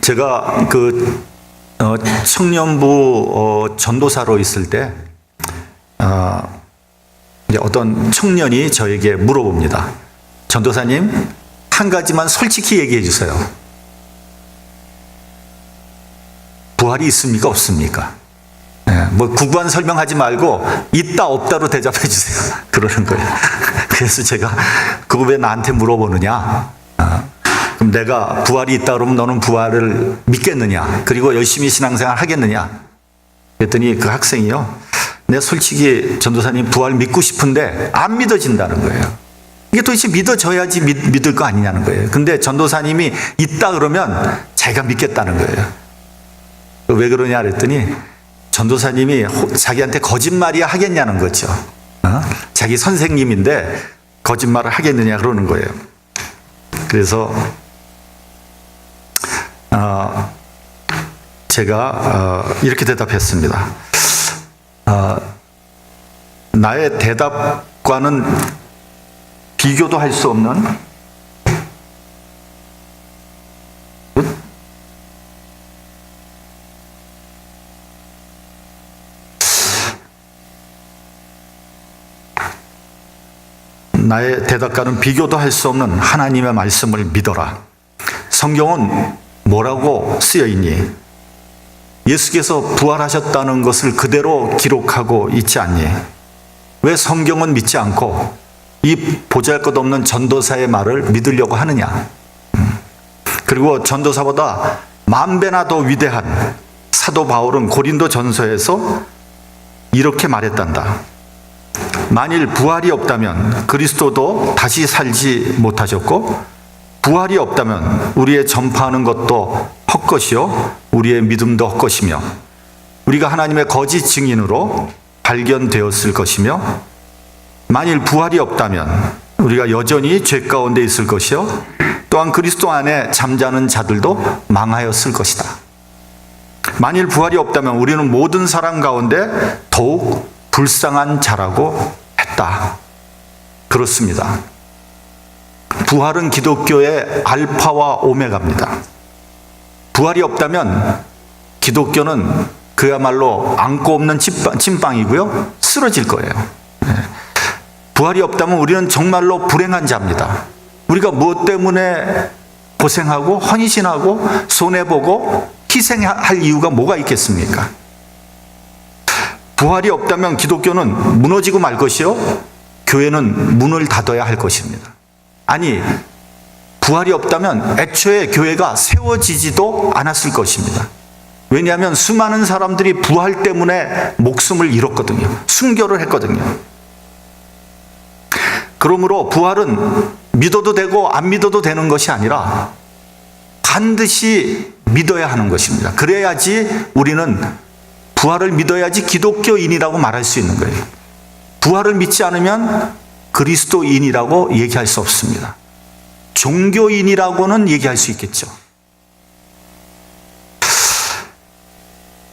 제가 청년부 전도사로 있을 때 이제 어떤 청년이 저에게 물어봅니다. 전도사님, 한 가지만 솔직히 얘기해 주세요. 부활이 있습니까? 없습니까? 뭐 구구한 설명하지 말고 있다 없다로 대답해 주세요. 그러는 거예요. 그래서 제가 그거 왜 나한테 물어보느냐? 그럼 내가 부활이 있다 그러면 너는 부활을 믿겠느냐? 그리고 열심히 신앙생활 하겠느냐? 그랬더니 그 학생이요, 내가 솔직히 전도사님 부활 믿고 싶은데 안 믿어진다는 거예요. 이게 도대체 믿어져야지 믿을 거 아니냐는 거예요. 근데 전도사님이 있다 그러면 자기가 믿겠다는 거예요. 왜 그러냐 그랬더니 전도사님이 자기한테 거짓말이야 하겠냐는 거죠. 자기 선생님인데 거짓말을 하겠느냐 그러는 거예요. 그래서 제가 이렇게 대답했습니다. 나의 대답과는 비교도 할 수 없는 나의 대답과는 비교도 할 수 없는 하나님의 말씀을 믿어라. 성경은 뭐라고 쓰여 있니? 예수께서 부활하셨다는 것을 그대로 기록하고 있지 않니? 왜 성경은 믿지 않고 이 보잘것없는 전도사의 말을 믿으려고 하느냐? 그리고 전도사보다 만 배나 더 위대한 사도 바울은 고린도 전서에서 이렇게 말했단다. 만일 부활이 없다면 그리스도도 다시 살지 못하셨고, 부활이 없다면 우리의 전파하는 것도 헛것이요 우리의 믿음도 헛것이며, 우리가 하나님의 거짓 증인으로 발견되었을 것이며, 만일 부활이 없다면 우리가 여전히 죄 가운데 있을 것이요 또한 그리스도 안에 잠자는 자들도 망하였을 것이다. 만일 부활이 없다면 우리는 모든 사람 가운데 더욱 불쌍한 자라고 했다. 그렇습니다. 부활은 기독교의 알파와 오메가입니다. 부활이 없다면 기독교는 그야말로 안고 없는 찐빵이고요, 쓰러질 거예요. 부활이 없다면 우리는 정말로 불행한 자입니다. 우리가 무엇 때문에 고생하고 헌신하고 손해보고 희생할 이유가 뭐가 있겠습니까? 부활이 없다면 기독교는 무너지고 말 것이요 교회는 문을 닫아야 할 것입니다. 아니, 부활이 없다면 애초에 교회가 세워지지도 않았을 것입니다. 왜냐하면 수많은 사람들이 부활 때문에 목숨을 잃었거든요. 순교를 했거든요. 그러므로 부활은 믿어도 되고 안 믿어도 되는 것이 아니라 반드시 믿어야 하는 것입니다. 그래야지 우리는 부활을 믿어야지 기독교인이라고 말할 수 있는 거예요. 부활을 믿지 않으면 그리스도인이라고 얘기할 수 없습니다. 종교인이라고는 얘기할 수 있겠죠.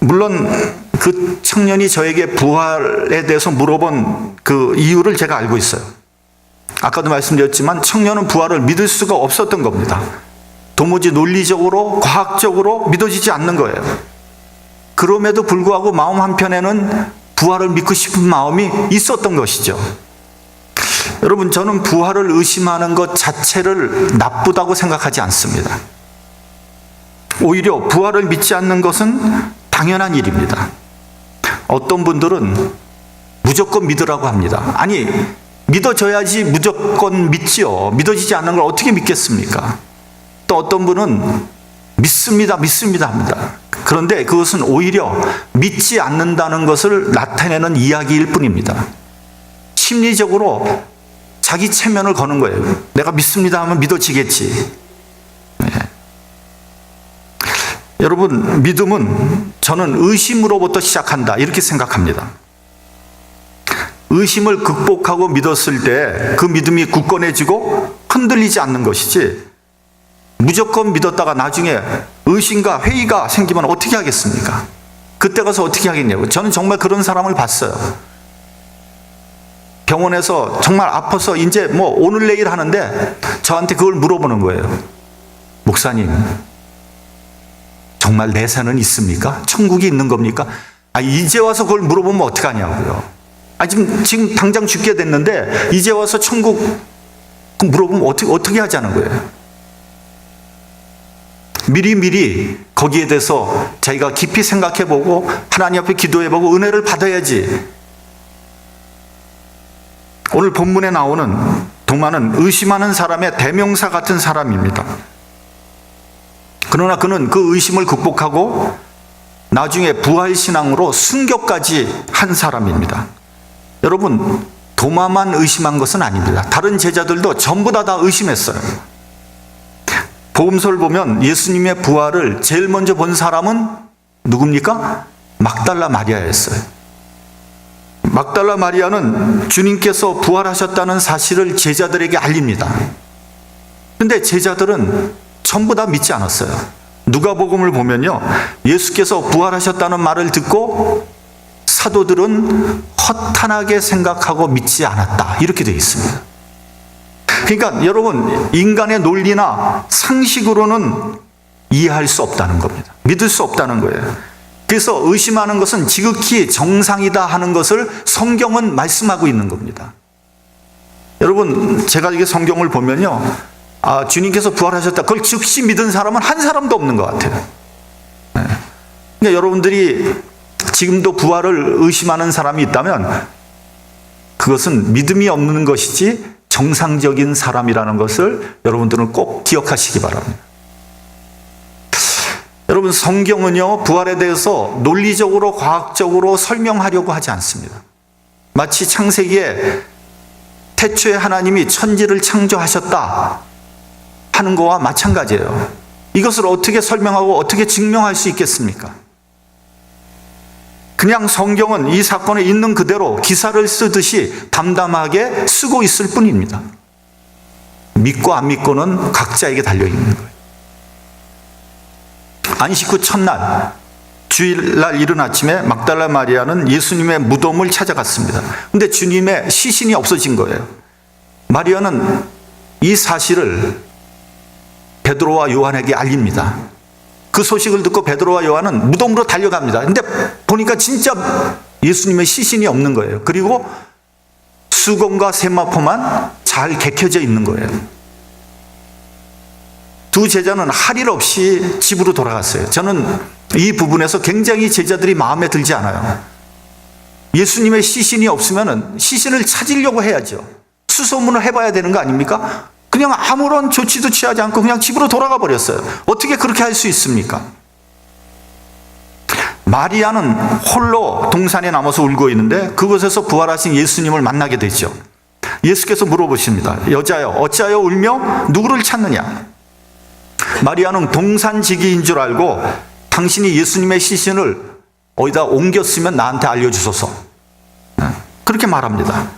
물론 그 청년이 저에게 부활에 대해서 물어본 그 이유를 제가 알고 있어요. 아까도 말씀드렸지만 청년은 부활을 믿을 수가 없었던 겁니다. 도무지 논리적으로 과학적으로 믿어지지 않는 거예요. 그럼에도 불구하고 마음 한편에는 부활을 믿고 싶은 마음이 있었던 것이죠. 여러분, 저는 부활을 의심하는 것 자체를 나쁘다고 생각하지 않습니다. 오히려 부활을 믿지 않는 것은 당연한 일입니다. 어떤 분들은 무조건 믿으라고 합니다. 아니, 믿어져야지 무조건 믿지요. 믿어지지 않는 걸 어떻게 믿겠습니까? 또 어떤 분은 믿습니다 합니다. 그런데 그것은 오히려 믿지 않는다는 것을 나타내는 이야기일 뿐입니다. 심리적으로 자기 체면을 거는 거예요. 내가 믿습니다 하면 믿어지겠지. 네. 여러분, 믿음은 저는 의심으로부터 시작한다 이렇게 생각합니다. 의심을 극복하고 믿었을 때 그 믿음이 굳건해지고 흔들리지 않는 것이지, 무조건 믿었다가 나중에 의심과 회의가 생기면 어떻게 하겠습니까? 그때 가서 어떻게 하겠냐고. 저는 정말 그런 사람을 봤어요. 병원에서 정말 아파서 이제 뭐 오늘 내일 하는데 저한테 그걸 물어보는 거예요. 목사님, 정말 내세는 있습니까? 천국이 있는 겁니까? 이제 와서 그걸 물어보면 어떡하냐고요. 지금 당장 죽게 됐는데 이제 와서 천국 물어보면 어떻게 하자는 거예요. 미리 거기에 대해서 자기가 깊이 생각해보고 하나님 앞에 기도해보고 은혜를 받아야지. 오늘 본문에 나오는 도마는 의심하는 사람의 대명사 같은 사람입니다. 그러나 그는 그 의심을 극복하고 나중에 부활신앙으로 순교까지 한 사람입니다. 여러분, 도마만 의심한 것은 아닙니다. 다른 제자들도 전부 다 의심했어요. 복음서를 보면 예수님의 부활을 제일 먼저 본 사람은 누굽니까? 막달라 마리아였어요. 막달라 마리아는 주님께서 부활하셨다는 사실을 제자들에게 알립니다. 그런데 제자들은 전부 다 믿지 않았어요. 누가복음을 보면요, 예수께서 부활하셨다는 말을 듣고 사도들은 허탄하게 생각하고 믿지 않았다, 이렇게 되어 있습니다. 그러니까 여러분, 인간의 논리나 상식으로는 이해할 수 없다는 겁니다. 믿을 수 없다는 거예요. 그래서 의심하는 것은 지극히 정상이다 하는 것을 성경은 말씀하고 있는 겁니다. 여러분, 제가 이게 성경을 보면요, 주님께서 부활하셨다, 그걸 즉시 믿은 사람은 한 사람도 없는 것 같아요. 그러니까 여러분들이 지금도 부활을 의심하는 사람이 있다면 그것은 믿음이 없는 것이지 정상적인 사람이라는 것을 여러분들은 꼭 기억하시기 바랍니다. 여러분, 성경은요, 부활에 대해서 논리적으로 과학적으로 설명하려고 하지 않습니다. 마치 창세기에 태초에 하나님이 천지를 창조하셨다 하는 거와 마찬가지예요. 이것을 어떻게 설명하고 어떻게 증명할 수 있겠습니까? 그냥 성경은 이 사건에 있는 그대로 기사를 쓰듯이 담담하게 쓰고 있을 뿐입니다. 믿고 안 믿고는 각자에게 달려있는 거예요. 안식 후 첫날, 주일날 이른 아침에 막달라 마리아는 예수님의 무덤을 찾아갔습니다. 근데 주님의 시신이 없어진 거예요. 마리아는 이 사실을 베드로와 요한에게 알립니다. 그 소식을 듣고 베드로와 요한은 무덤으로 달려갑니다. 근데 보니까 진짜 예수님의 시신이 없는 거예요. 그리고 수건과 세마포만 잘 개켜져 있는 거예요. 두 제자는 할 일 없이 집으로 돌아갔어요. 저는 이 부분에서 굉장히 제자들이 마음에 들지 않아요. 예수님의 시신이 없으면 시신을 찾으려고 해야죠. 수소문을 해봐야 되는 거 아닙니까? 그냥 아무런 조치도 취하지 않고 그냥 집으로 돌아가 버렸어요. 어떻게 그렇게 할 수 있습니까? 마리아는 홀로 동산에 남아서 울고 있는데 그곳에서 부활하신 예수님을 만나게 되죠. 예수께서 물어보십니다. 여자여, 어찌하여 울며 누구를 찾느냐? 마리아는 동산지기인 줄 알고 당신이 예수님의 시신을 어디다 옮겼으면 나한테 알려주소서, 그렇게 말합니다.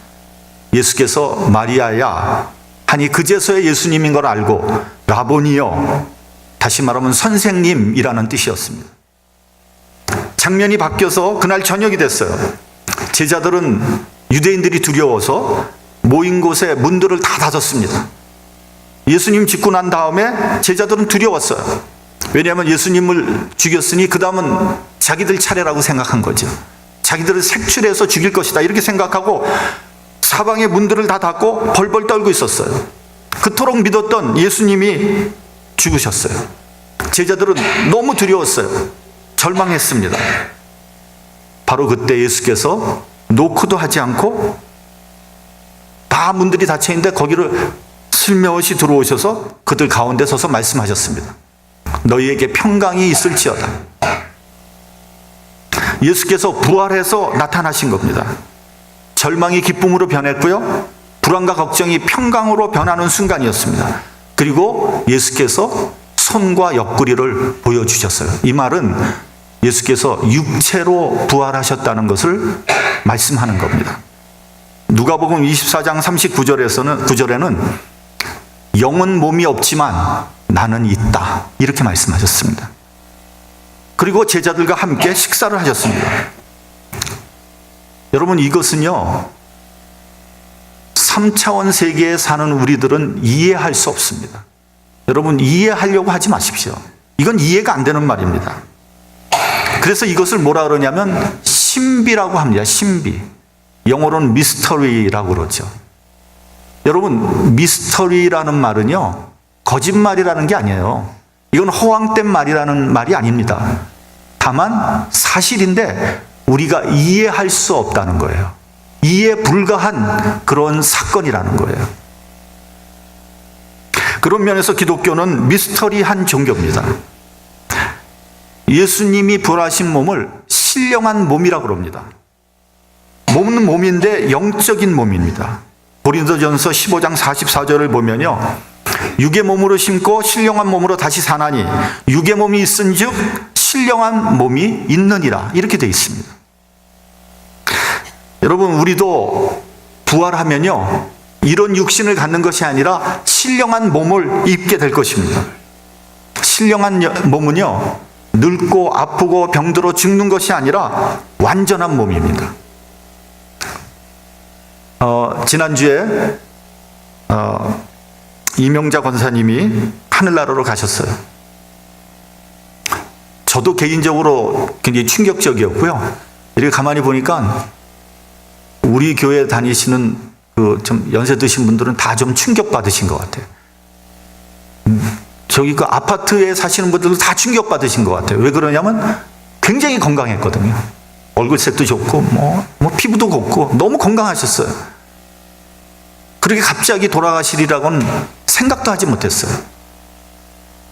예수께서 마리아야 하니 그제서야 예수님인 걸 알고 라보니여, 다시 말하면 선생님이라는 뜻이었습니다. 장면이 바뀌어서 그날 저녁이 됐어요. 제자들은 유대인들이 두려워서 모인 곳에 문들을 다 닫았습니다. 예수님 죽고 난 다음에 제자들은 두려웠어요. 왜냐하면 예수님을 죽였으니 그 다음은 자기들 차례라고 생각한 거죠. 자기들을 색출해서 죽일 것이다 이렇게 생각하고 사방의 문들을 다 닫고 벌벌 떨고 있었어요. 그토록 믿었던 예수님이 죽으셨어요. 제자들은 너무 두려웠어요. 절망했습니다. 바로 그때 예수께서 노크도 하지 않고 다 문들이 닫혀 있는데 거기를 슬며시 들어오셔서 그들 가운데 서서 말씀하셨습니다. 너희에게 평강이 있을지어다. 예수께서 부활해서 나타나신 겁니다. 절망이 기쁨으로 변했고요, 불안과 걱정이 평강으로 변하는 순간이었습니다. 그리고 예수께서 손과 옆구리를 보여주셨어요. 이 말은 예수께서 육체로 부활하셨다는 것을 말씀하는 겁니다. 누가복음 24장 39절에는 영은 몸이 없지만 나는 있다 이렇게 말씀하셨습니다. 그리고 제자들과 함께 식사를 하셨습니다. 여러분, 이것은요 3차원 세계에 사는 우리들은 이해할 수 없습니다. 여러분, 이해하려고 하지 마십시오. 이건 이해가 안 되는 말입니다. 그래서 이것을 뭐라 그러냐면 신비라고 합니다. 신비. 영어로는 미스터리라고 그러죠. 여러분, 미스터리라는 말은요, 거짓말이라는 게 아니에요. 이건 허황된 말이라는 말이 아닙니다. 다만 사실인데 우리가 이해할 수 없다는 거예요. 이해 불가한 그런 사건이라는 거예요. 그런 면에서 기독교는 미스터리한 종교입니다. 예수님이 부활하신 몸을 신령한 몸이라고 그럽니다. 몸은 몸인데 영적인 몸입니다. 고린도전서 15장 44절을 보면요, 육의 몸으로 심고 신령한 몸으로 다시 사나니 육의 몸이 있은즉 신령한 몸이 있느니라, 이렇게 되어 있습니다. 여러분, 우리도 부활하면요, 이런 육신을 갖는 것이 아니라 신령한 몸을 입게 될 것입니다. 신령한 몸은요, 늙고 아프고 병들어 죽는 것이 아니라 완전한 몸입니다. 지난주에 이명자 권사님이 하늘나라로 가셨어요. 저도 개인적으로 굉장히 충격적이었고요. 이렇게 가만히 보니까 우리 교회 다니시는 그 좀 연세 드신 분들은 다 좀 충격받으신 것 같아요. 저기 그 아파트에 사시는 분들도 다 충격받으신 것 같아요. 왜 그러냐면 굉장히 건강했거든요. 얼굴색도 좋고 뭐 피부도 곱고 너무 건강하셨어요. 그렇게 갑자기 돌아가시리라고는 생각도 하지 못했어요.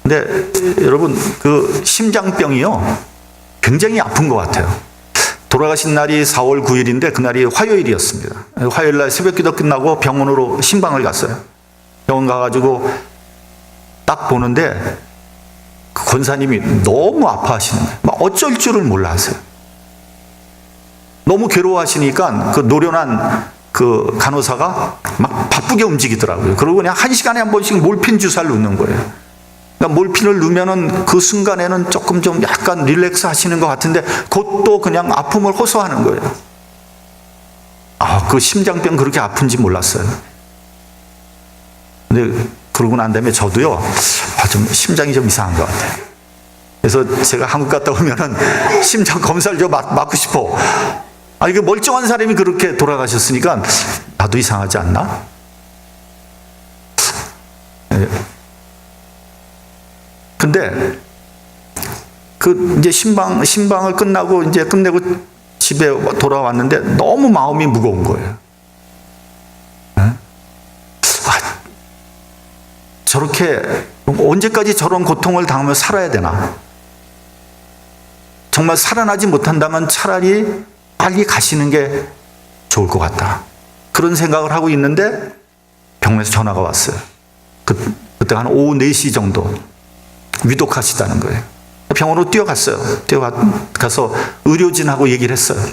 근데 여러분, 그 심장병이요, 굉장히 아픈 것 같아요. 돌아가신 날이 4월 9일인데 그날이 화요일이었습니다. 화요일 날 새벽기도 끝나고 병원으로 신방을 갔어요. 병원 가가지고 딱 보는데 그 권사님이 너무 아파하시는 거예요. 막 어쩔 줄을 몰라 하세요. 너무 괴로워하시니까 그 노련한 그 간호사가 막 바쁘게 움직이더라고요. 그러고 그냥 1시간에 한 번씩 몰핀 주사를 놓는 거예요. 그러니까 몰핀을 넣으면은 그 순간에는 조금 좀 약간 릴렉스 하시는 것 같은데 곧 또 그냥 아픔을 호소하는 거예요. 그 심장병 그렇게 아픈지 몰랐어요. 근데 그러고 난 다음에 저도요, 좀 심장이 좀 이상한 것 같아요. 그래서 제가 한국 갔다 오면은 심장 검사를 좀 받고 싶어. 이게 멀쩡한 사람이 그렇게 돌아가셨으니까 나도 이상하지 않나? 근데 그 이제 신방을 끝내고 집에 돌아왔는데 너무 마음이 무거운 거예요. 저렇게 언제까지 저런 고통을 당하며 살아야 되나? 정말 살아나지 못한다면 차라리 빨리 가시는 게 좋을 것 같다. 그런 생각을 하고 있는데 병원에서 전화가 왔어요. 그때 한 오후 4시 정도 위독하시다는 거예요. 병원으로 뛰어갔어요. 뛰어가서 의료진하고 얘기를 했어요.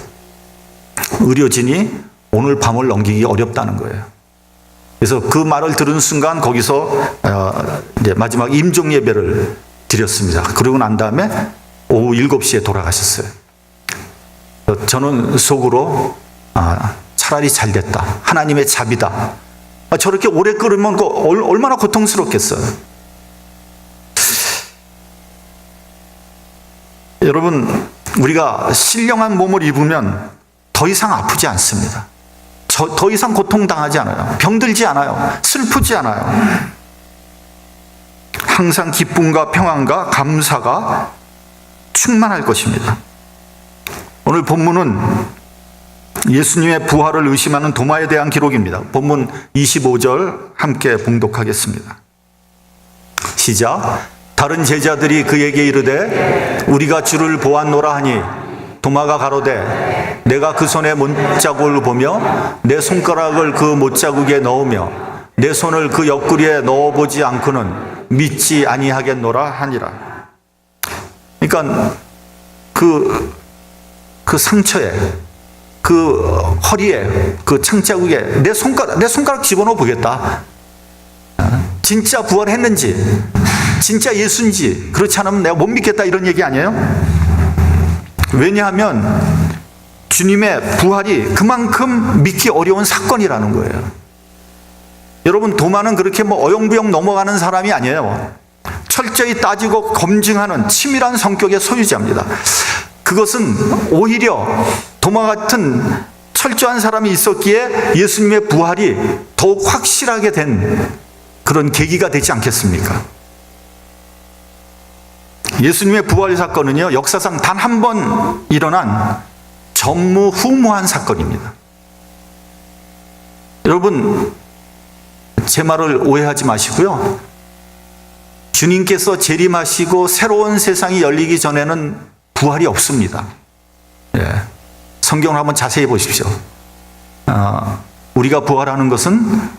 의료진이 오늘 밤을 넘기기 어렵다는 거예요. 그래서 그 말을 들은 순간 거기서 이제 마지막 임종 예배를 드렸습니다. 그러고 난 다음에 오후 7시에 돌아가셨어요. 저는 속으로 차라리 잘 됐다. 하나님의 자비다. 저렇게 오래 끓으면 얼마나 고통스럽겠어요. 여러분, 우리가 신령한 몸을 입으면 더 이상 아프지 않습니다. 더 이상 고통당하지 않아요. 병들지 않아요. 슬프지 않아요. 항상 기쁨과 평안과 감사가 충만할 것입니다. 오늘 본문은 예수님의 부활을 의심하는 도마에 대한 기록입니다. 본문 25절 함께 봉독하겠습니다. 시작. 다른 제자들이 그에게 이르되 우리가 주를 보았노라 하니 도마가 가로되 내가 그 손에 못자국을 보며 내 손가락을 그 못자국에 넣으며 내 손을 그 옆구리에 넣어보지 않고는 믿지 아니하겠노라 하니라. 그러니까 그 상처에, 그 허리에, 그 창자국에 내 손가락 집어넣어 보겠다. 진짜 부활했는지, 진짜 예수인지, 그렇지 않으면 내가 못 믿겠다, 이런 얘기 아니에요? 왜냐하면 주님의 부활이 그만큼 믿기 어려운 사건이라는 거예요. 여러분, 도마는 그렇게 어영부영 넘어가는 사람이 아니에요. 철저히 따지고 검증하는 치밀한 성격의 소유자입니다. 그것은 오히려 도마 같은 철저한 사람이 있었기에 예수님의 부활이 더욱 확실하게 된 그런 계기가 되지 않겠습니까? 예수님의 부활 사건은요, 역사상 단 한 번 일어난 전무후무한 사건입니다. 여러분, 제 말을 오해하지 마시고요. 주님께서 재림하시고 새로운 세상이 열리기 전에는 부활이 없습니다. 예. 성경을 한번 자세히 보십시오. 우리가 부활하는 것은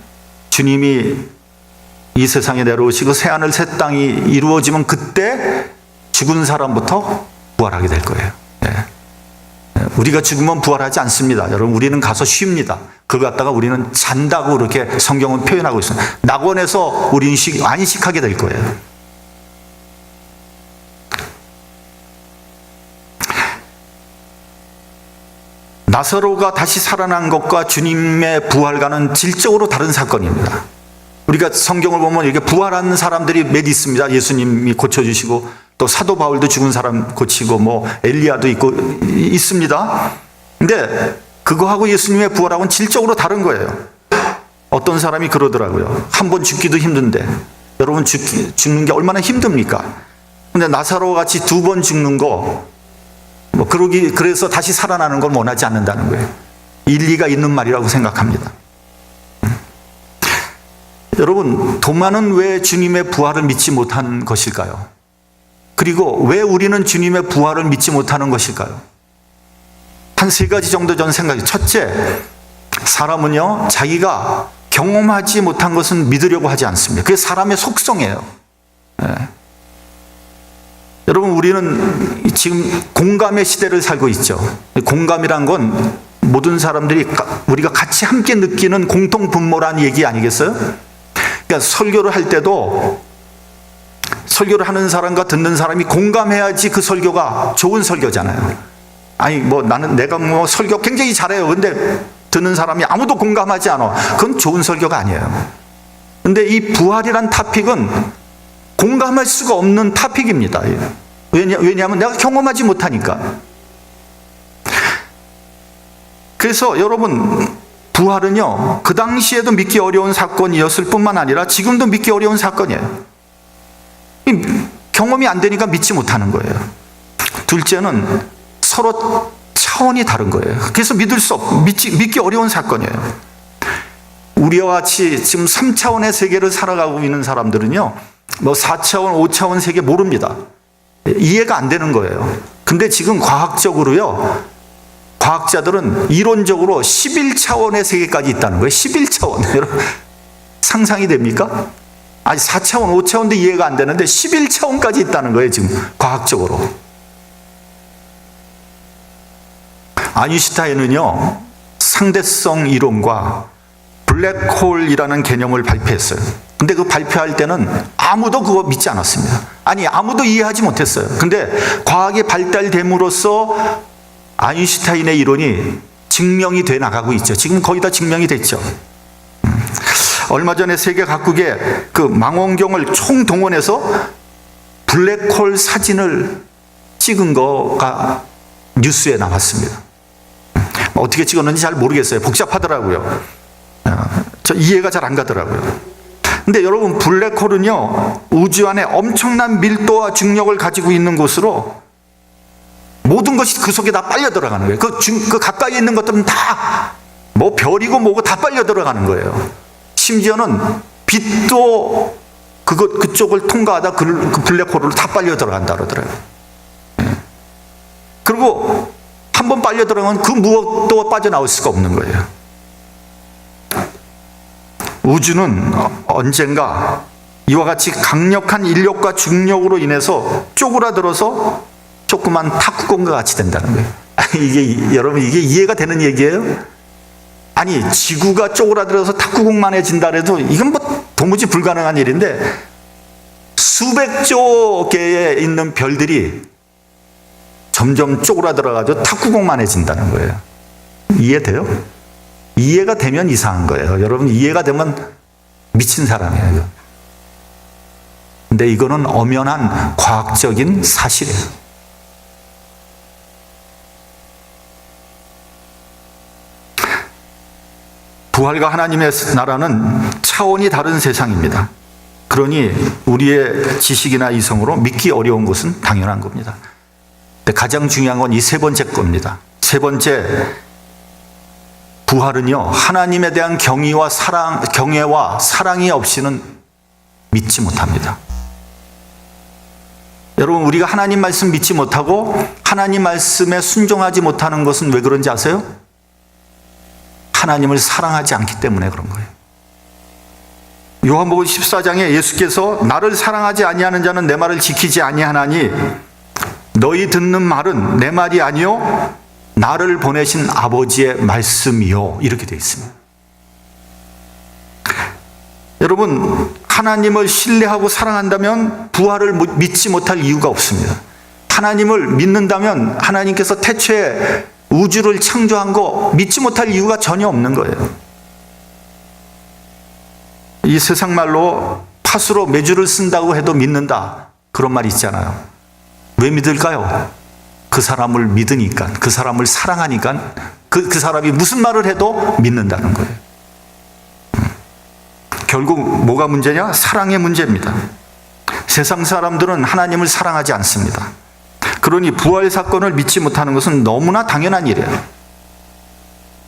주님이 이 세상에 내려오시고 새하늘 새 땅이 이루어지면 그때 죽은 사람부터 부활하게 될 거예요. 예. 우리가 죽으면 부활하지 않습니다. 여러분, 우리는 가서 쉽니다. 그거 갖다가 우리는 잔다고 이렇게 성경은 표현하고 있어요. 낙원에서 우리는 안식하게 될 거예요. 나사로가 다시 살아난 것과 주님의 부활과는 질적으로 다른 사건입니다. 우리가 성경을 보면 이렇게 부활한 사람들이 몇 있습니다. 예수님이 고쳐주시고 또 사도 바울도 죽은 사람 고치고 뭐 엘리야도 있습니다. 근데 그거하고 예수님의 부활하고는 질적으로 다른 거예요. 어떤 사람이 그러더라고요. 한 번 죽기도 힘든데 여러분 죽는 게 얼마나 힘듭니까? 근데 나사로 같이 두 번 죽는 거 그래서 다시 살아나는 걸 원하지 않는다는 거예요. 일리가 있는 말이라고 생각합니다. 여러분, 도마는 왜 주님의 부활을 믿지 못한 것일까요? 그리고 왜 우리는 주님의 부활을 믿지 못하는 것일까요? 한 세 가지 정도 저는 생각해요. 첫째, 사람은요, 자기가 경험하지 못한 것은 믿으려고 하지 않습니다. 그게 사람의 속성이에요. 예. 여러분, 우리는 지금 공감의 시대를 살고 있죠. 공감이란 건 모든 사람들이 우리가 같이 함께 느끼는 공통 분모라는 얘기 아니겠어요? 그러니까 설교를 할 때도 설교를 하는 사람과 듣는 사람이 공감해야지 그 설교가 좋은 설교잖아요. 아니 내가 설교 굉장히 잘해요. 근데 듣는 사람이 아무도 공감하지 않아. 그건 좋은 설교가 아니에요. 근데 이 부활이란 토픽은 공감할 수가 없는 토픽입니다. 왜냐하면 내가 경험하지 못하니까. 그래서 여러분, 부활은요, 그 당시에도 믿기 어려운 사건이었을 뿐만 아니라 지금도 믿기 어려운 사건이에요. 경험이 안 되니까 믿지 못하는 거예요. 둘째는 서로 차원이 다른 거예요. 그래서 믿기 어려운 사건이에요. 우리와 같이 지금 3차원의 세계를 살아가고 있는 사람들은요, 4차원, 5차원 세계 모릅니다. 이해가 안 되는 거예요. 근데 지금 과학적으로요, 과학자들은 이론적으로 11차원의 세계까지 있다는 거예요. 11차원. 여러분, 상상이 됩니까? 아니, 4차원, 5차원도 이해가 안 되는데 11차원까지 있다는 거예요, 지금 과학적으로. 아인슈타인은요, 상대성 이론과 블랙홀이라는 개념을 발표했어요. 근데 그 발표할 때는 아무도 그거 믿지 않았습니다. 아니, 아무도 이해하지 못했어요. 근데 과학이 발달됨으로써 아인슈타인의 이론이 증명이 돼 나가고 있죠. 지금 거의 다 증명이 됐죠. 얼마 전에 세계 각국의 그 망원경을 총동원해서 블랙홀 사진을 찍은 거가 뉴스에 나왔습니다. 어떻게 찍었는지 잘 모르겠어요. 복잡하더라고요. 저 이해가 잘 안 가더라고요. 근데 여러분, 블랙홀은요, 우주 안에 엄청난 밀도와 중력을 가지고 있는 곳으로 모든 것이 그 속에 다 빨려 들어가는 거예요. 그 가까이 있는 것들은 다 별이고 뭐고 다 빨려 들어가는 거예요. 심지어는 빛도 그쪽을 통과하다 그 블랙홀로 다 빨려 들어간다 그러더라고요. 그리고 한번 빨려 들어가면 그 무엇도 빠져나올 수가 없는 거예요. 우주는 언젠가 이와 같이 강력한 인력과 중력으로 인해서 쪼그라들어서 조그만 탁구공과 같이 된다는 거예요. 여러분, 이게 이해가 되는 얘기예요? 아니, 지구가 쪼그라들어서 탁구공만해진다 해도 이건 도무지 불가능한 일인데 수백조 개에 있는 별들이 점점 쪼그라들어가지고 탁구공만해진다는 거예요. 이해돼요? 이해가 되면 이상한 거예요. 여러분, 이해가 되면 미친 사람이에요. 근데 이거는 엄연한 과학적인 사실이에요. 부활과 하나님의 나라는 차원이 다른 세상입니다. 그러니 우리의 지식이나 이성으로 믿기 어려운 것은 당연한 겁니다. 근데 가장 중요한 건 이 세 번째 겁니다. 세 번째, 부활은요, 하나님에 대한 경외와 사랑이 없이는 믿지 못합니다. 여러분, 우리가 하나님 말씀 믿지 못하고 하나님 말씀에 순종하지 못하는 것은 왜 그런지 아세요? 하나님을 사랑하지 않기 때문에 그런 거예요. 요한복음 14장에 예수께서 나를 사랑하지 아니하는 자는 내 말을 지키지 아니하나니 너희 듣는 말은 내 말이 아니요 나를 보내신 아버지의 말씀이요, 이렇게 되어 있습니다. 여러분, 하나님을 신뢰하고 사랑한다면 부활을 믿지 못할 이유가 없습니다. 하나님을 믿는다면 하나님께서 태초에 우주를 창조한 거 믿지 못할 이유가 전혀 없는 거예요. 이 세상 말로 팥으로 메주를 쓴다고 해도 믿는다, 그런 말이 있잖아요. 왜 믿을까요? 그 사람을 믿으니까, 그 사람을 사랑하니까, 그 사람이 무슨 말을 해도 믿는다는 거예요. 결국 뭐가 문제냐? 사랑의 문제입니다. 세상 사람들은 하나님을 사랑하지 않습니다. 그러니 부활 사건을 믿지 못하는 것은 너무나 당연한 일이에요.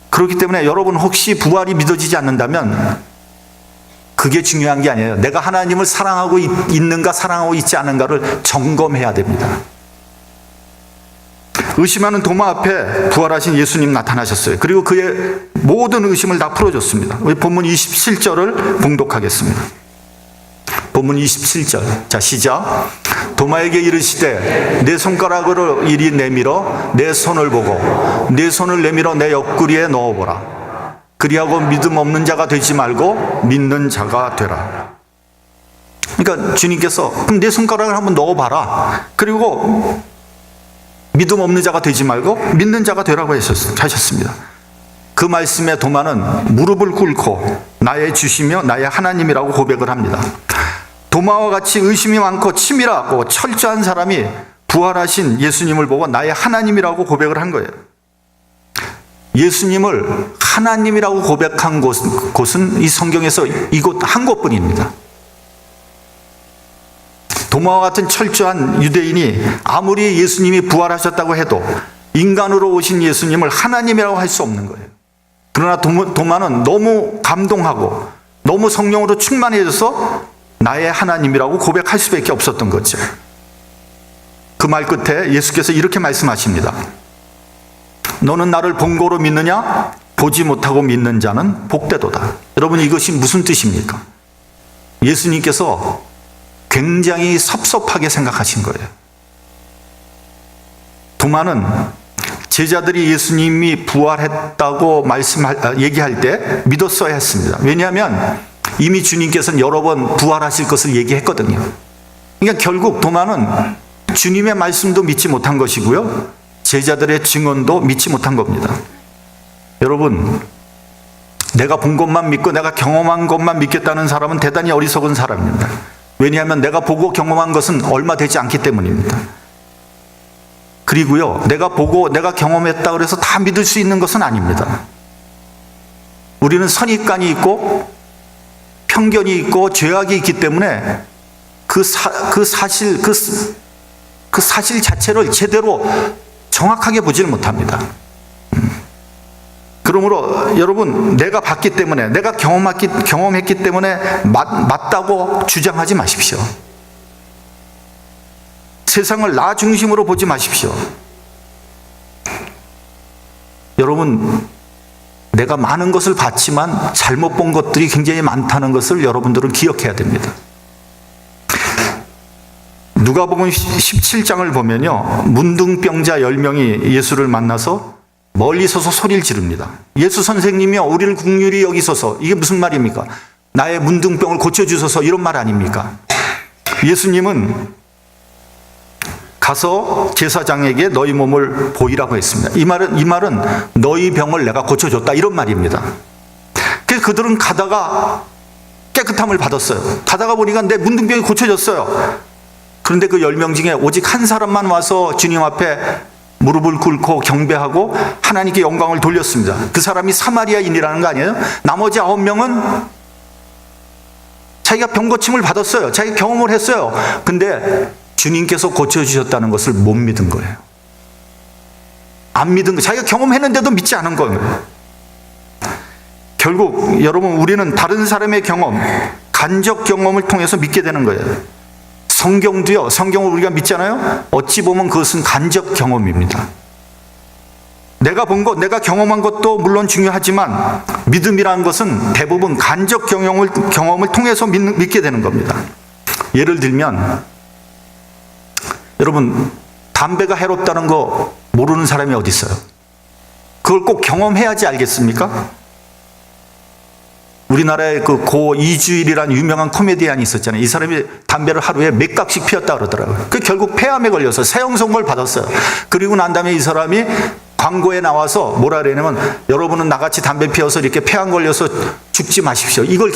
그렇기 때문에 여러분, 혹시 부활이 믿어지지 않는다면 그게 중요한 게 아니에요. 내가 하나님을 사랑하고 있는가 사랑하고 있지 않은가를 점검해야 됩니다. 의심하는 도마 앞에 부활하신 예수님 나타나셨어요. 그리고 그의 모든 의심을 다 풀어줬습니다. 우리 본문 27절을 봉독하겠습니다. 본문 27절. 자, 시작. 도마에게 이르시되 내 손가락으로 이리 내밀어 내 손을 보고 내 손을 내밀어 내 옆구리에 넣어보라. 그리하고 믿음 없는 자가 되지 말고 믿는 자가 되라. 그러니까 주님께서 그럼 내 손가락을 한번 넣어봐라. 그리고 믿음 없는 자가 되지 말고 믿는 자가 되라고 하셨습니다. 그 말씀에 도마는 무릎을 꿇고 나의 주시며 나의 하나님이라고 고백을 합니다. 도마와 같이 의심이 많고 치밀하고 철저한 사람이 부활하신 예수님을 보고 나의 하나님이라고 고백을 한 거예요. 예수님을 하나님이라고 고백한 곳은 이 성경에서 이곳 한 곳뿐입니다. 도마와 같은 철저한 유대인이 아무리 예수님이 부활하셨다고 해도 인간으로 오신 예수님을 하나님이라고 할 수 없는 거예요. 그러나 도마는 너무 감동하고 너무 성령으로 충만해져서 나의 하나님이라고 고백할 수밖에 없었던 거죠. 그 말 끝에 예수께서 이렇게 말씀하십니다. 너는 나를 본 거로 믿느냐? 보지 못하고 믿는 자는 복되도다. 여러분, 이것이 무슨 뜻입니까? 예수님께서 굉장히 섭섭하게 생각하신 거예요. 도마는 제자들이 예수님이 부활했다고 얘기할 때 믿었어야 했습니다. 왜냐하면 이미 주님께서는 여러 번 부활하실 것을 얘기했거든요. 그러니까 결국 도마는 주님의 말씀도 믿지 못한 것이고요, 제자들의 증언도 믿지 못한 겁니다. 여러분, 내가 본 것만 믿고 내가 경험한 것만 믿겠다는 사람은 대단히 어리석은 사람입니다. 왜냐하면 내가 보고 경험한 것은 얼마 되지 않기 때문입니다. 그리고요, 내가 보고 내가 경험했다 그래서 다 믿을 수 있는 것은 아닙니다. 우리는 선입관이 있고 편견이 있고 죄악이 있기 때문에 그 사실 자체를 제대로 정확하게 보지를 못합니다. 그러므로 여러분, 내가 봤기 때문에, 내가 경험했기 때문에 맞다고 주장하지 마십시오. 세상을 나 중심으로 보지 마십시오. 여러분, 내가 많은 것을 봤지만 잘못 본 것들이 굉장히 많다는 것을 여러분들은 기억해야 됩니다. 누가복음 17장을 보면요, 문둥병자 10명이 예수를 만나서 멀리 서서 소리를 지릅니다. 예수 선생님이여, 우리를 긍휼히 여기소서. 이게 무슨 말입니까? 나의 문둥병을 고쳐주소서, 이런 말 아닙니까? 예수님은 가서 제사장에게 너희 몸을 보이라고 했습니다. 이 말은 너희 병을 내가 고쳐줬다, 이런 말입니다. 그래서 그들은 가다가 깨끗함을 받았어요. 가다가 보니까 내 문둥병이 고쳐졌어요. 그런데 그 10명 중에 오직 한 사람만 와서 주님 앞에 무릎을 꿇고 경배하고 하나님께 영광을 돌렸습니다. 그 사람이 사마리아인이라는 거 아니에요? 나머지 9명은 자기가 병 고침을 받았어요. 자기가 경험을 했어요. 근데 주님께서 고쳐주셨다는 것을 못 믿은 거예요. 안 믿은 거예요. 자기가 경험했는데도 믿지 않은 거예요. 결국 여러분, 우리는 다른 사람의 경험, 간접 경험을 통해서 믿게 되는 거예요. 성경도요, 성경을 우리가 믿잖아요. 어찌 보면 그것은 간접 경험입니다. 내가 본 것, 내가 경험한 것도 물론 중요하지만 믿음이라는 것은 대부분 간접 경험을 통해서 믿게 되는 겁니다. 예를 들면 여러분, 담배가 해롭다는 거 모르는 사람이 어디 있어요? 그걸 꼭 경험해야지 알겠습니까? 우리나라에 그 고 이주일이라는 유명한 코미디언이 있었잖아요. 이 사람이 담배를 하루에 몇 각씩 피웠다 그러더라고요. 그 결국 폐암에 걸려서 세형 선고를 받았어요. 그리고 난 다음에 이 사람이 광고에 나와서 뭐라 그러냐면, 여러분은 나같이 담배 피워서 이렇게 폐암 걸려서 죽지 마십시오. 이걸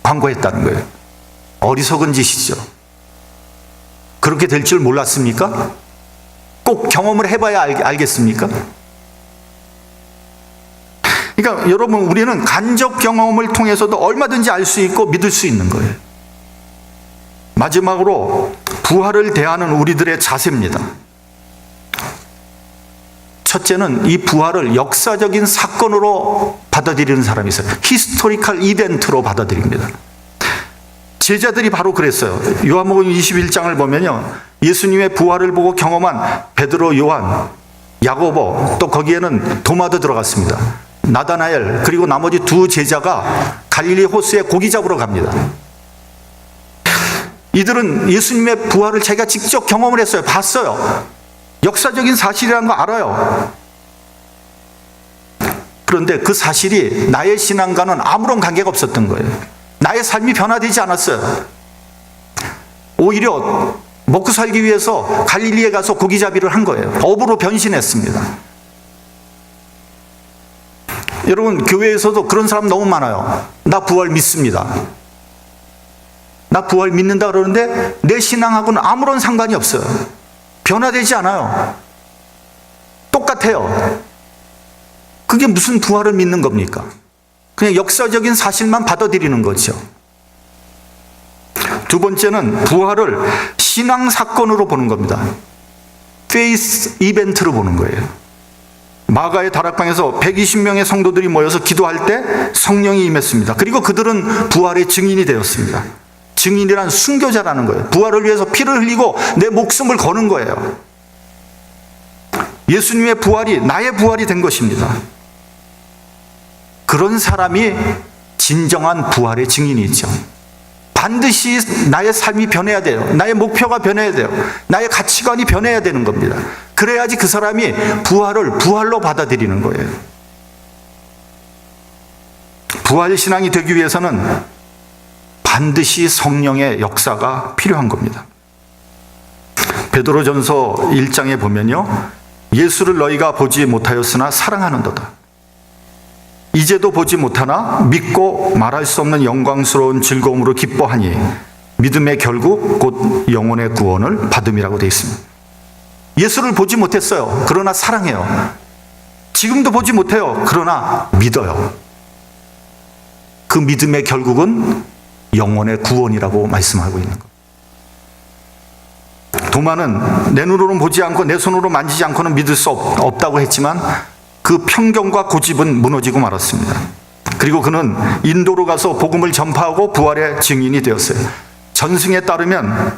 광고했다는 거예요. 어리석은 짓이죠. 그렇게 될 줄 몰랐습니까? 꼭 경험을 해봐야 알겠습니까? 그러니까 여러분, 우리는 간접 경험을 통해서도 얼마든지 알 수 있고 믿을 수 있는 거예요. 마지막으로 부활을 대하는 우리들의 자세입니다. 첫째는 이 부활을 역사적인 사건으로 받아들이는 사람이 있어요. 히스토리컬 이벤트로 받아들입니다. 제자들이 바로 그랬어요. 요한복음 21장을 보면요, 예수님의 부활을 보고 경험한 베드로, 요한, 야고보, 또 거기에는 도마도 들어갔습니다. 나다나엘, 그리고 나머지 두 제자가 갈릴리 호수에 고기 잡으러 갑니다. 이들은 예수님의 부활을 자기가 직접 경험을 했어요. 봤어요. 역사적인 사실이라는 거 알아요. 그런데 그 사실이 나의 신앙과는 아무런 관계가 없었던 거예요. 나의 삶이 변화되지 않았어요. 오히려 먹고 살기 위해서 갈릴리에 가서 고기잡이를 한 거예요. 어부로 변신했습니다. 여러분, 교회에서도 그런 사람 너무 많아요. 나 부활 믿습니다. 나 부활 믿는다 그러는데 내 신앙하고는 아무런 상관이 없어요. 변화되지 않아요. 똑같아요. 그게 무슨 부활을 믿는 겁니까? 그냥 역사적인 사실만 받아들이는 거죠. 두 번째는 부활을 신앙 사건으로 보는 겁니다. 페이스 이벤트로 보는 거예요. 마가의 다락방에서 120명의 성도들이 모여서 기도할 때 성령이 임했습니다. 그리고 그들은 부활의 증인이 되었습니다. 증인이란 순교자라는 거예요. 부활을 위해서 피를 흘리고 내 목숨을 거는 거예요. 예수님의 부활이 나의 부활이 된 것입니다. 그런 사람이 진정한 부활의 증인이죠. 반드시 나의 삶이 변해야 돼요. 나의 목표가 변해야 돼요. 나의 가치관이 변해야 되는 겁니다. 그래야지 그 사람이 부활을 부활로 받아들이는 거예요. 부활신앙이 되기 위해서는 반드시 성령의 역사가 필요한 겁니다. 베드로전서 1장에 보면요, 예수를 너희가 보지 못하였으나 사랑하는도다. 이제도 보지 못하나 믿고 말할 수 없는 영광스러운 즐거움으로 기뻐하니 믿음의 결국 곧 영혼의 구원을 받음이라고 되어 있습니다. 예수를 보지 못했어요. 그러나 사랑해요. 지금도 보지 못해요. 그러나 믿어요. 그 믿음의 결국은 영혼의 구원이라고 말씀하고 있는 것. 도마는 내 눈으로는 보지 않고 내 손으로 만지지 않고는 믿을 수 없다고 했지만 그 편견과 고집은 무너지고 말았습니다. 그리고 그는 인도로 가서 복음을 전파하고 부활의 증인이 되었어요. 전승에 따르면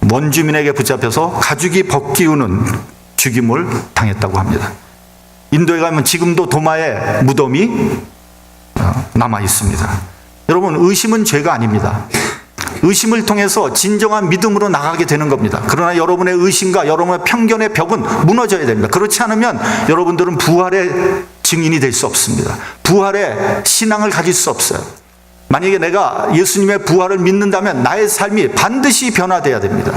원주민에게 붙잡혀서 가죽이 벗기우는 죽임을 당했다고 합니다. 인도에 가면 지금도 도마의 무덤이 남아 있습니다. 여러분, 의심은 죄가 아닙니다. 의심을 통해서 진정한 믿음으로 나가게 되는 겁니다. 그러나 여러분의 의심과 여러분의 편견의 벽은 무너져야 됩니다. 그렇지 않으면 여러분들은 부활의 증인이 될 수 없습니다. 부활의 신앙을 가질 수 없어요. 만약에 내가 예수님의 부활을 믿는다면 나의 삶이 반드시 변화돼야 됩니다.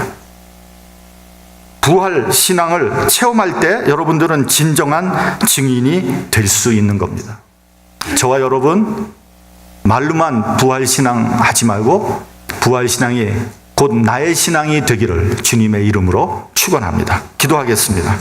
부활 신앙을 체험할 때 여러분들은 진정한 증인이 될 수 있는 겁니다. 저와 여러분, 말로만 부활 신앙 하지 말고 부활 신앙이 곧 나의 신앙이 되기를 주님의 이름으로 축원합니다. 기도하겠습니다.